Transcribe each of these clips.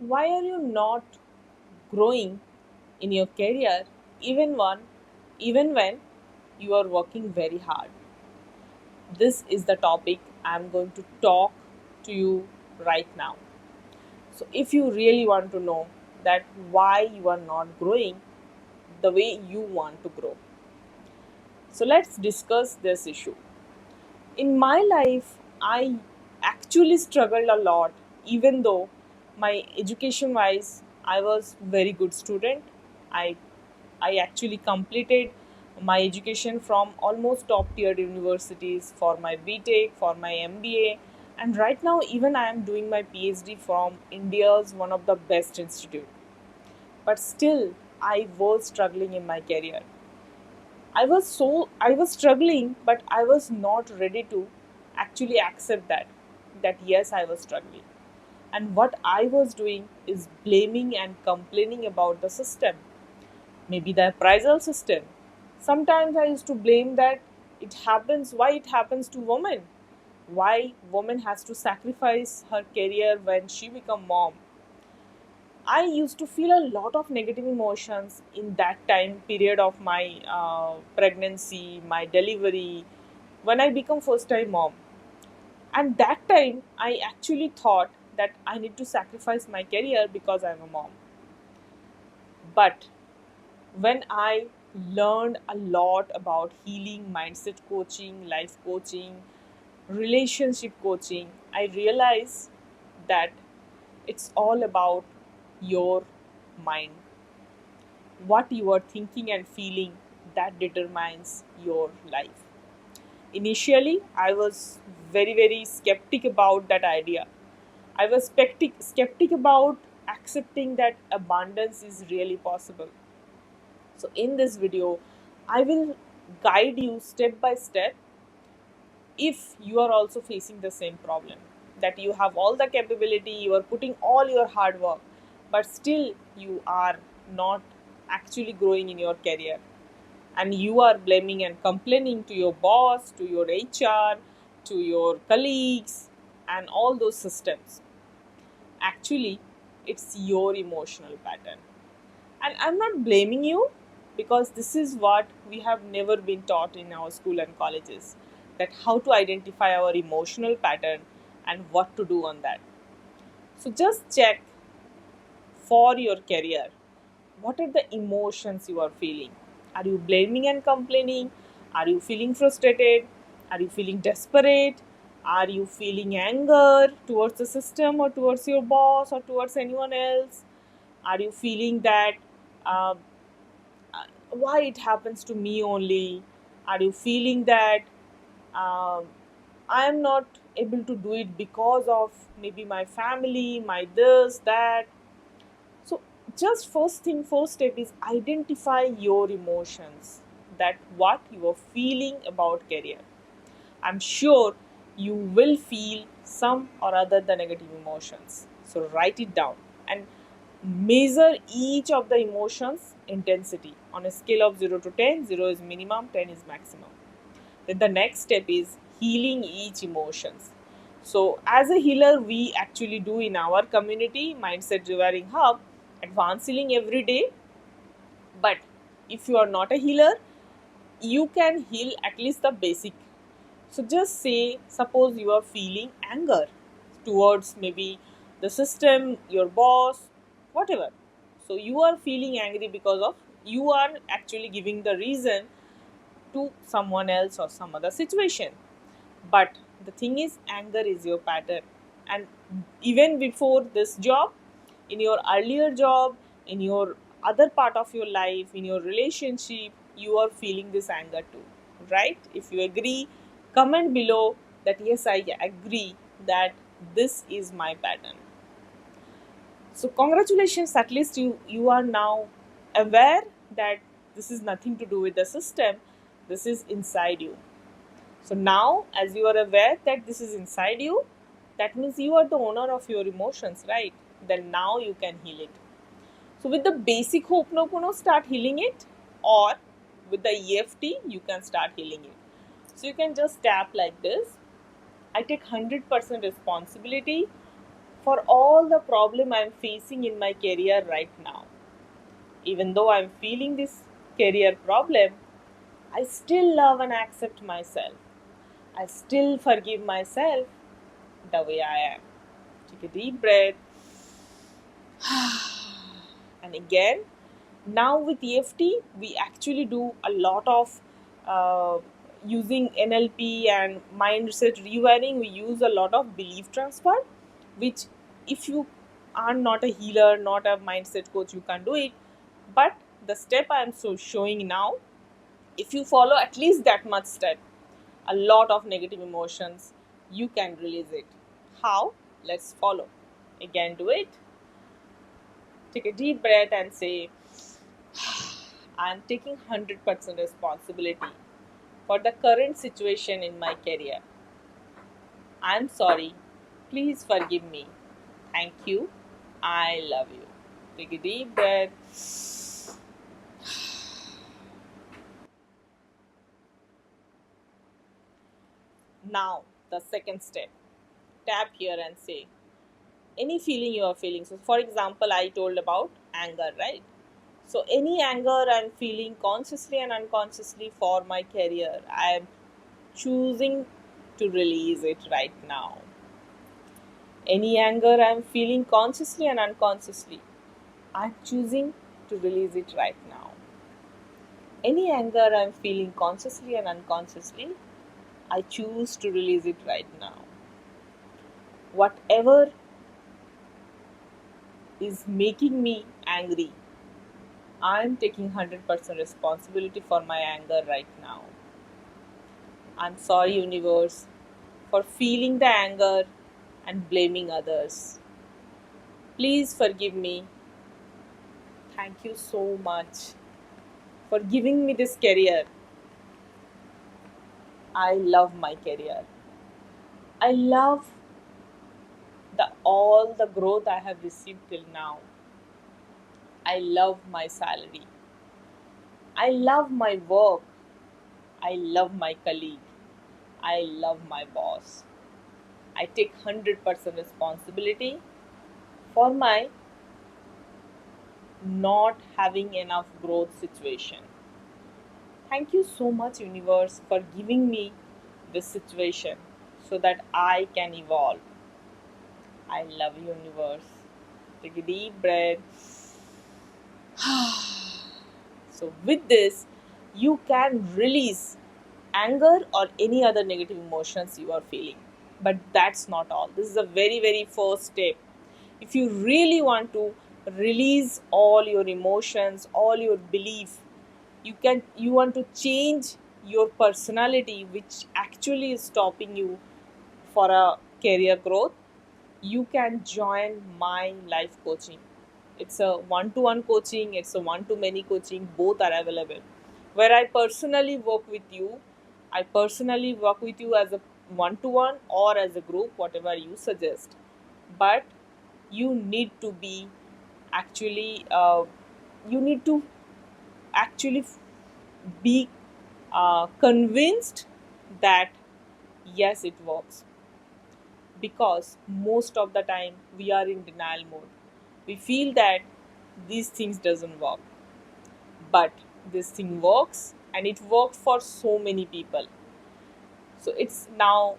Why are you not growing in your career even when you are working very hard? This is the topic I'm going to talk to you right now. So if you really want to know that why you are not growing the way you want to grow. So let's discuss this issue. In my life, I actually struggled a lot, even though my education wise, I was very good student. I I actually completed my education from almost top tier universities for my BTech, for my MBA, and right now even I am doing my PhD from India's one of the best institute. But still, I was struggling in my career. I was struggling, but I was not ready to actually accept that yes, I was struggling. And what I was doing is blaming and complaining about the system, maybe the appraisal system. Sometimes I used to blame that why it happens to women, why woman has to sacrifice her career when she become mom. I used to feel a lot of negative emotions in that time period of my pregnancy, my delivery, when I become first time mom. And that time, I actually thought that I need to sacrifice my career because I'm a mom. But when I learned a lot about healing, mindset coaching, life coaching, relationship coaching, I realized that it's all about your mind, what you are thinking and feeling, that determines your life. Initially, I was very skeptic about that idea. I was skeptic about accepting that abundance is really possible. So in this video, I will guide you step by step if you are also facing the same problem, that you have all the capability, you are putting all your hard work, but still you are not actually growing in your career, and you are blaming and complaining to your boss, to your HR, to your colleagues, and all those systems. Actually, it's your emotional pattern. And I'm not blaming you, because this is what we have never been taught in our school and colleges, that how to identify our emotional pattern and what to do on that. So just check for your career, what are the emotions you are feeling? Are you blaming and complaining? Are you feeling frustrated? Are you feeling desperate? Are you feeling anger towards the system or towards your boss or towards anyone else? Are you feeling that uh, why it happens to me only? Are you feeling that um, I am not able to do it because of maybe my family, my this, that? So, just first step is identify your emotions, that what you are feeling about career. I'm sure you will feel some or other the negative emotions. So, write it down and measure each of the emotions intensity on a scale of 0 to 10. 0 is minimum, 10 is maximum. Then the next step is healing each emotions. So as a healer, we actually do in our community Mindset Rewiring Hub advanced healing every day. But if you are not a healer, you can heal at least the basic. So just say, suppose you are feeling anger towards maybe the system, your boss, whatever. So you are feeling angry because of you are actually giving the reason to someone else or some other situation. But the thing is, anger is your pattern. And even before this job, in your earlier job, in your other part of your life, in your relationship, you are feeling this anger too, right? If you agree, comment below that yes, I agree that this is my pattern. So, congratulations, at least you are now aware that this is nothing to do with the system, this is inside you. So now, as you are aware that this is inside you, that means you are the owner of your emotions, right? Then now you can heal it. So with the basic Ho'oponopono, start healing it, or with the EFT, you can start healing it. So you can just tap like this. I take 100% responsibility for all the problem I'm facing in my career right now. Even though I'm feeling this career problem, I still love and accept myself. I still forgive myself the way I am. Take a deep breath. And again, now with EFT, we actually do a lot of uh, using NLP and mind research rewiring. We use a lot of belief transfer, which if you are not a healer, not a mindset coach, you can't do it. But the step I am showing now, if you follow at least that much step, a lot of negative emotions, you can release it. How? Let's follow. Again, do it. Take a deep breath and say, I'm taking 100% responsibility for the current situation in my career. I'm sorry. Please forgive me. Thank you. I love you. Take a deep breath. Now, the second step. Tap here and say any feeling you are feeling. So, for example, I told about anger, right? So, any anger I'm feeling consciously and unconsciously for my career, I am choosing to release it right now. Any anger I'm feeling consciously and unconsciously, I'm choosing to release it right now. Any anger I'm feeling consciously and unconsciously, I choose to release it right now. Whatever is making me angry, I'm taking 100% responsibility for my anger right now. I'm sorry, universe, for feeling the anger and blaming others. Please forgive me. Thank you so much for giving me this career. I love my career. I love the all the growth I have received till now. I love my salary. I love my work. I love my colleague. I love my boss. I take 100% responsibility for my not having enough growth situation. Thank you so much, universe, for giving me this situation so that I can evolve. I love you, universe. Take a deep breath. So, with this, you can release anger or any other negative emotions you are feeling. But that's not all. This is a very, very first step. If you really want to release all your emotions, all your belief, you want to change your personality, which actually is stopping you for a career growth, you can join my life coaching. It's a one-to-one coaching, it's a one-to-many coaching, both are available. Where I personally work with you, I personally work with you as a one-to-one or as a group, whatever you suggest. But you need to be actually, you need to actually be convinced that yes, it works, because most of the time we are in denial mode. We feel that these things doesn't work, but this thing works, and it works for so many people. So it's now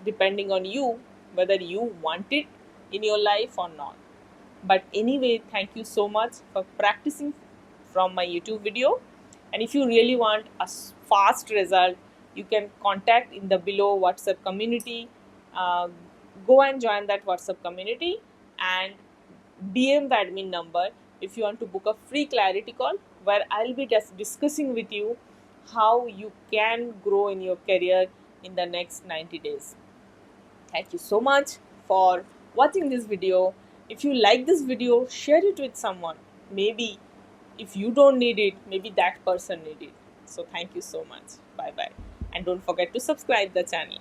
depending on you whether you want it in your life or not. But anyway, thank you so much for practicing from my YouTube video. And if you really want a fast result, you can contact in the below WhatsApp community. Uh, Go and join that WhatsApp community and DM the admin number if you want to book a free clarity call, where I'll be just discussing with you how you can grow in your career in the next 90 days. Thank you so much for watching this video. If you like this video, share it with someone. Maybe if you don't need it, maybe that person need it. So thank you so much. Bye bye. And don't forget to subscribe the channel.